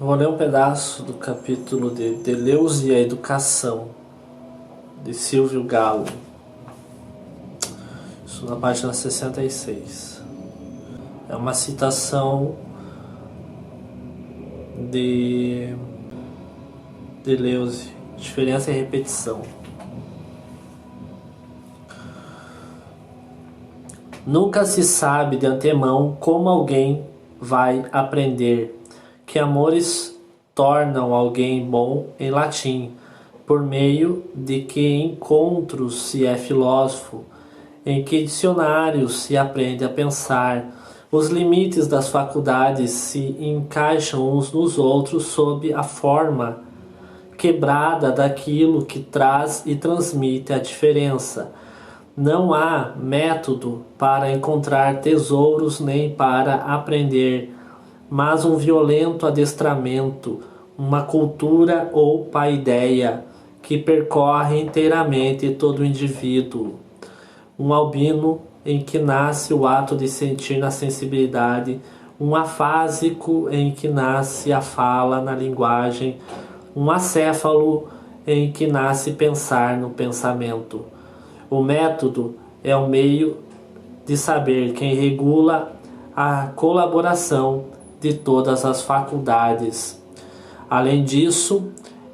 Vou ler um pedaço do capítulo de Deleuze e a Educação, de Silvio Galo. Isso na página 66. É uma citação de Deleuze, diferença e repetição. Nunca se sabe de antemão como alguém vai aprender que amores tornam alguém bom em latim, por meio de que encontros se é filósofo, em que dicionários se aprende a pensar, os limites das faculdades se encaixam uns nos outros sob a forma quebrada daquilo que traz e transmite a diferença. Não há método para encontrar tesouros nem para aprender, mas um violento adestramento, uma cultura ou paideia que percorre inteiramente todo o indivíduo. Um albino em que nasce o ato de sentir na sensibilidade, um afásico em que nasce a fala na linguagem, um acéfalo em que nasce pensar no pensamento. O método é o meio de saber quem regula a colaboração de todas as faculdades. Além disso,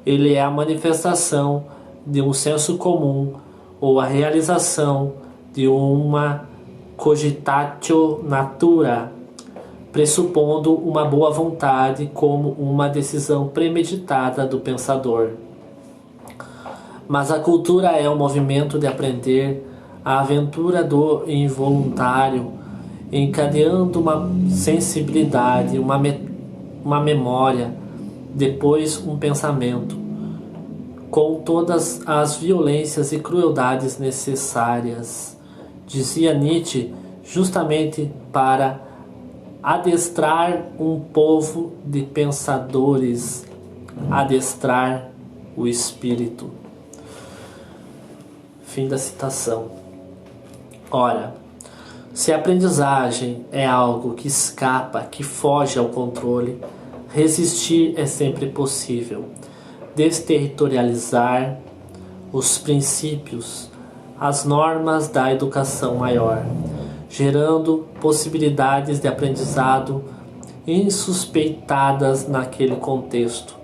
ele é a manifestação de um senso comum ou a realização de uma cogitatio natura, pressupondo uma boa vontade como uma decisão premeditada do pensador. Mas a cultura é o movimento de aprender, a aventura do involuntário, encadeando uma sensibilidade, uma memória, depois um pensamento, com todas as violências e crueldades necessárias. Dizia Nietzsche, justamente para adestrar um povo de pensadores, adestrar o espírito. Fim da citação. Ora, se a aprendizagem é algo que escapa, que foge ao controle, resistir é sempre possível. Desterritorializar os princípios, as normas da educação maior, gerando possibilidades de aprendizado insuspeitadas naquele contexto,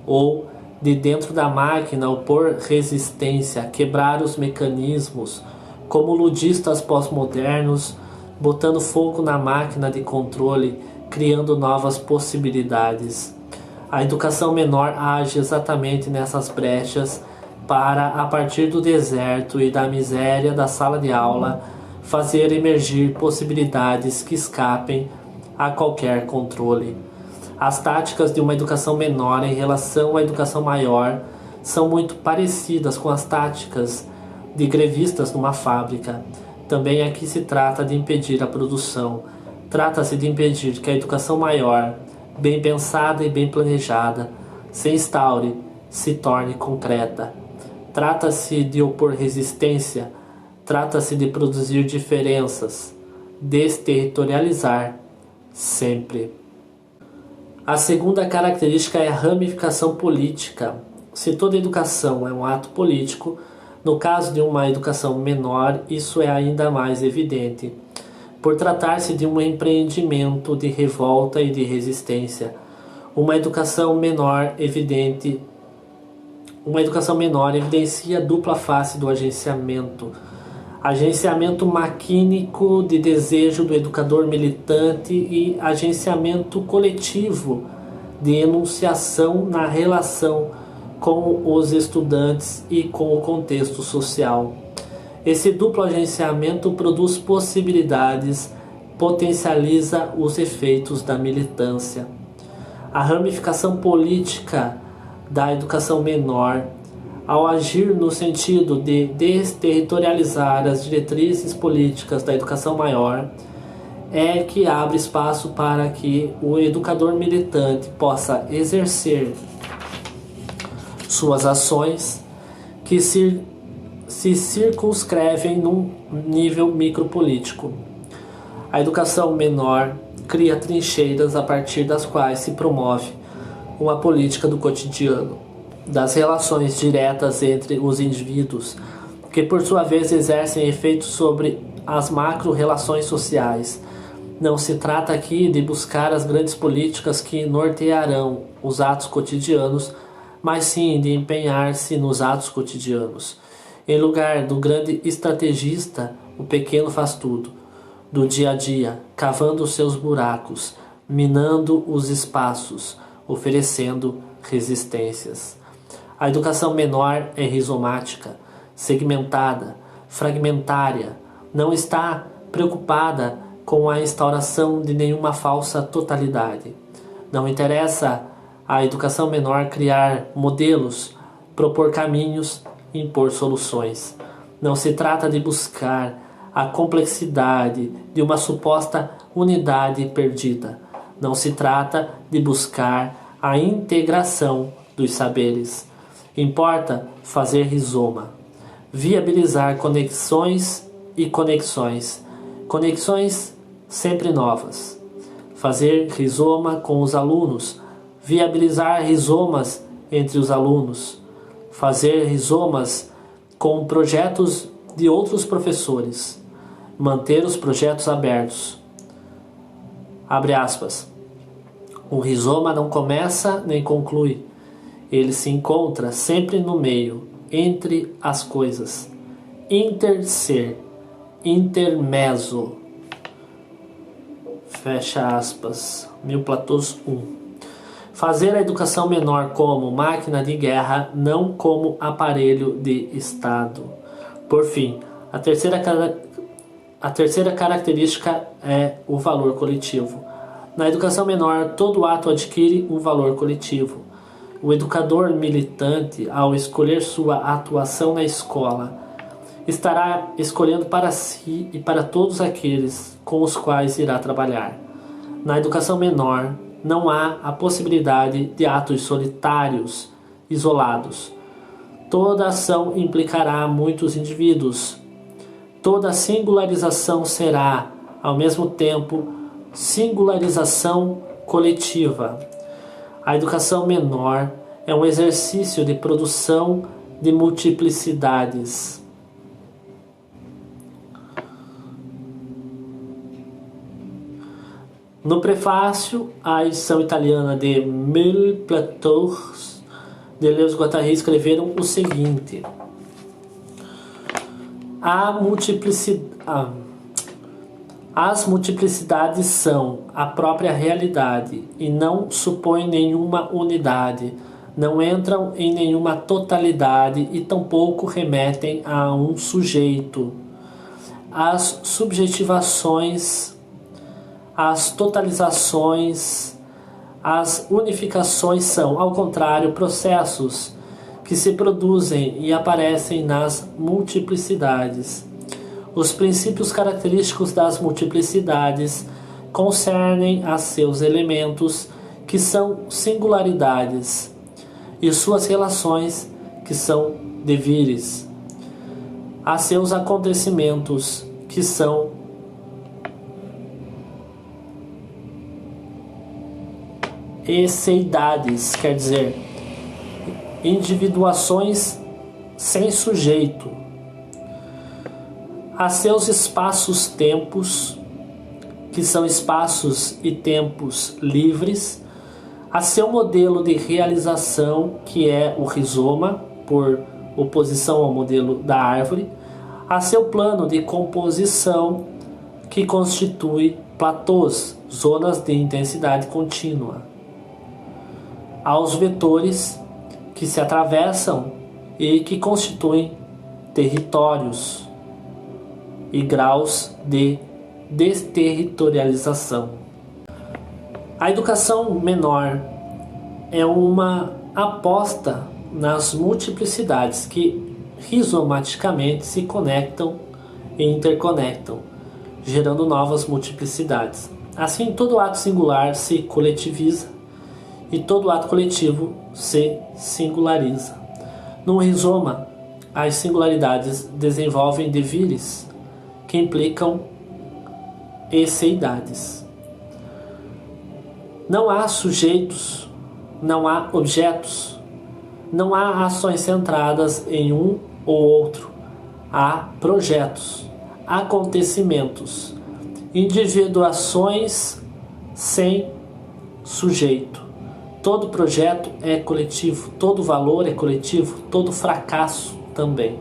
ou de dentro da máquina opor resistência, quebrar os mecanismos, como ludistas pós-modernos, botando fogo na máquina de controle, criando novas possibilidades. A educação menor age exatamente nessas brechas para, a partir do deserto e da miséria da sala de aula, fazer emergir possibilidades que escapem a qualquer controle. As táticas de uma educação menor em relação à educação maior são muito parecidas com as táticas de grevistas numa fábrica. Também aqui se trata de impedir a produção. Trata-se de impedir que a educação maior, bem pensada e bem planejada, se instaure, se torne concreta. Trata-se de opor resistência, trata-se de produzir diferenças, desterritorializar, sempre. A segunda característica é a ramificação política. Se toda educação é um ato político, no caso de uma educação menor, isso é ainda mais evidente, por tratar-se de um empreendimento de revolta e de resistência. Uma educação menor evidencia a dupla face do agenciamento. Agenciamento maquínico de desejo do educador militante e agenciamento coletivo de enunciação na relação com os estudantes e com o contexto social. Esse duplo agenciamento produz possibilidades, potencializa os efeitos da militância. A ramificação política da educação menor, ao agir no sentido de desterritorializar as diretrizes políticas da educação maior, é que abre espaço para que o educador militante possa exercer suas ações que se circunscrevem num nível micropolítico. A educação menor cria trincheiras a partir das quais se promove uma política do cotidiano, das relações diretas entre os indivíduos, que por sua vez exercem efeitos sobre as macro-relações sociais. Não se trata aqui de buscar as grandes políticas que nortearão os atos cotidianos, mas sim de empenhar-se nos atos cotidianos. Em lugar do grande estrategista, o pequeno faz tudo, do dia a dia, cavando os seus buracos, minando os espaços, oferecendo resistências. A educação menor é rizomática, segmentada, fragmentária, não está preocupada com a instauração de nenhuma falsa totalidade. Não interessa à educação menor criar modelos, propor caminhos, impor soluções. Não se trata de buscar a complexidade de uma suposta unidade perdida. Não se trata de buscar a integração dos saberes. Importa fazer rizoma, viabilizar conexões e conexões sempre novas. Fazer rizoma com os alunos, viabilizar rizomas entre os alunos, fazer rizomas com projetos de outros professores, manter os projetos abertos. Abre aspas. O rizoma não começa nem conclui. Ele se encontra sempre no meio, entre as coisas. Interser, intermezzo. Fecha aspas. Mil Platôs 1. Fazer a educação menor como máquina de guerra, não como aparelho de Estado. Por fim, a terceira característica é o valor coletivo. Na educação menor, todo ato adquire um valor coletivo. O educador militante, ao escolher sua atuação na escola, estará escolhendo para si e para todos aqueles com os quais irá trabalhar. Na educação menor, não há a possibilidade de atos solitários, isolados. Toda ação implicará muitos indivíduos. Toda singularização será, ao mesmo tempo, singularização coletiva. A educação menor é um exercício de produção de multiplicidades. No prefácio à edição italiana de Mille Platôs, Deleuze-Guattari escreveram o seguinte: as multiplicidades são a própria realidade e não supõem nenhuma unidade, não entram em nenhuma totalidade e tampouco remetem a um sujeito. As subjetivações, as totalizações, as unificações são, ao contrário, processos que se produzem e aparecem nas multiplicidades. Os princípios característicos das multiplicidades concernem a seus elementos, que são singularidades, e suas relações, que são devires, a seus acontecimentos, que são esseidades, quer dizer, individuações sem sujeito, a seus espaços-tempos, que são espaços e tempos livres, a seu modelo de realização, que é o rizoma, por oposição ao modelo da árvore, a seu plano de composição, que constitui platôs, zonas de intensidade contínua, aos vetores que se atravessam e que constituem territórios e graus de desterritorialização. A educação menor é uma aposta nas multiplicidades que rizomaticamente se conectam e interconectam, gerando novas multiplicidades. Assim, todo ato singular se coletiviza e todo ato coletivo se singulariza. No rizoma, as singularidades desenvolvem devires que implicam esseidades. Não há sujeitos não há objetos, não há ações centradas em um ou outro, há projetos, acontecimentos, individuações sem sujeito. Todo projeto é coletivo, todo valor é coletivo, todo fracasso também.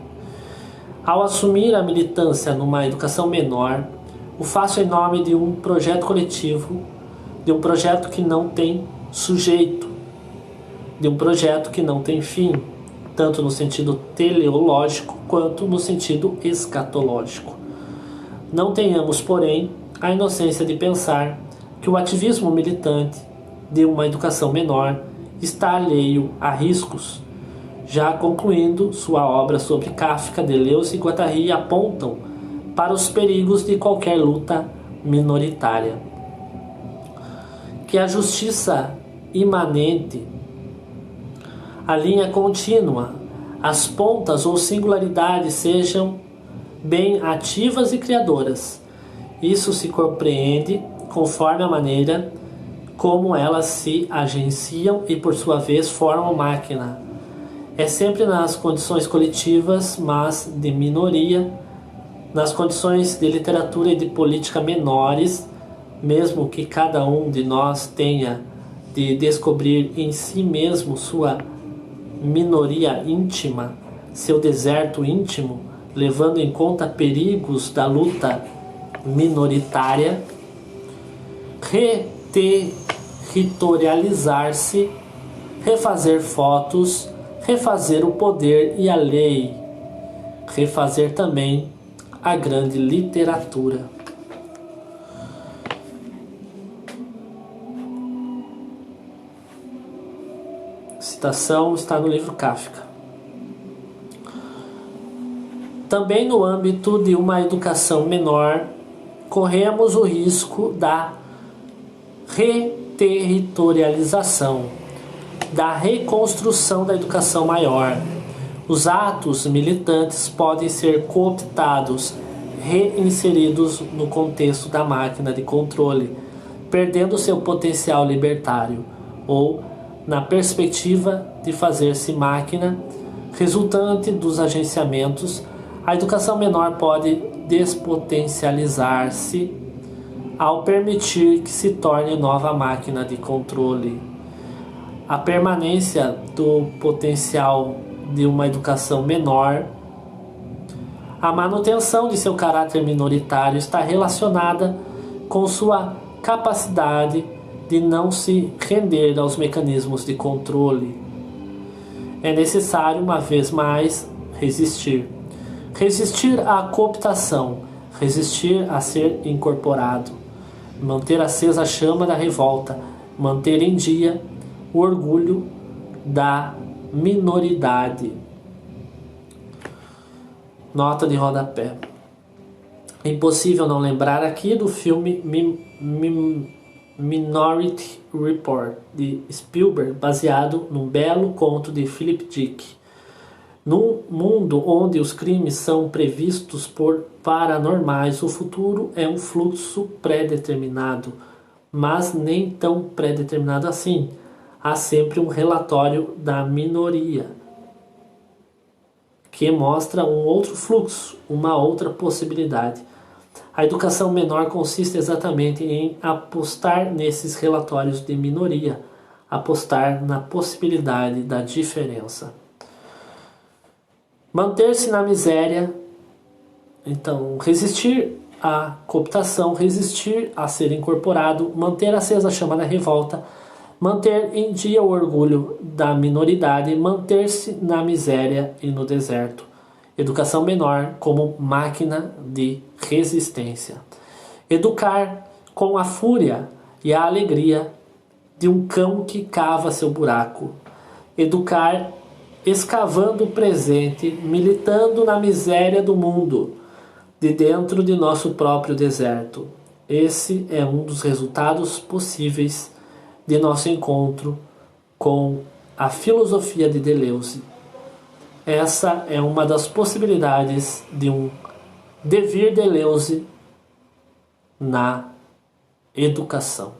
Ao assumir a militância numa educação menor, o faço em nome de um projeto coletivo, de um projeto que não tem sujeito, de um projeto que não tem fim, tanto no sentido teleológico quanto no sentido escatológico. Não tenhamos, porém, a inocência de pensar que o ativismo militante de uma educação menor está alheio a riscos. Já concluindo sua obra sobre Kafka, Deleuze e Guattari apontam para os perigos de qualquer luta minoritária. Que a justiça imanente, a linha contínua, as pontas ou singularidades sejam bem ativas e criadoras. Isso se compreende conforme a maneira como elas se agenciam e por sua vez formam máquina. É sempre nas condições coletivas, mas de minoria, nas condições de literatura e de política menores, mesmo que cada um de nós tenha de descobrir em si mesmo sua minoria íntima, seu deserto íntimo, levando em conta perigos da luta minoritária, reterritorializar-se, refazer fotos, refazer o poder e a lei, refazer também a grande literatura. A citação está no livro Kafka. Também no âmbito de uma educação menor, corremos o risco da reterritorialização, da reconstrução da educação maior. Os atos militantes podem ser cooptados, reinseridos no contexto da máquina de controle, perdendo seu potencial libertário, ou na perspectiva de fazer-se máquina, resultante dos agenciamentos. A educação menor pode despotencializar-se ao permitir que se torne nova máquina de controle. A permanência do potencial de uma educação menor, a manutenção de seu caráter minoritário está relacionada com sua capacidade de não se render aos mecanismos de controle. É necessário, uma vez mais, resistir. Resistir à cooptação, resistir a ser incorporado, manter acesa a chama da revolta, manter em dia o orgulho da minoridade. Nota de rodapé. É impossível não lembrar aqui do filme Minority Report, de Spielberg, baseado num belo conto de Philip Dick. Num mundo onde os crimes são previstos por paranormais, o futuro é um fluxo pré-determinado, mas nem tão pré-determinado assim. Há sempre um relatório da minoria, que mostra um outro fluxo, uma outra possibilidade. A educação menor consiste exatamente em apostar nesses relatórios de minoria, apostar na possibilidade da diferença. Manter-se na miséria, então resistir à cooptação, resistir a ser incorporado, manter acesa a chama da revolta, manter em dia o orgulho da minoridade, manter-se na miséria e no deserto. Educação menor como máquina de resistência. Educar com a fúria e a alegria de um cão que cava seu buraco. Educar escavando o presente, militando na miséria do mundo, de dentro de nosso próprio deserto. Esse é um dos resultados possíveis de nosso encontro com a filosofia de Deleuze. Essa é uma das possibilidades de um devir Deleuze na educação.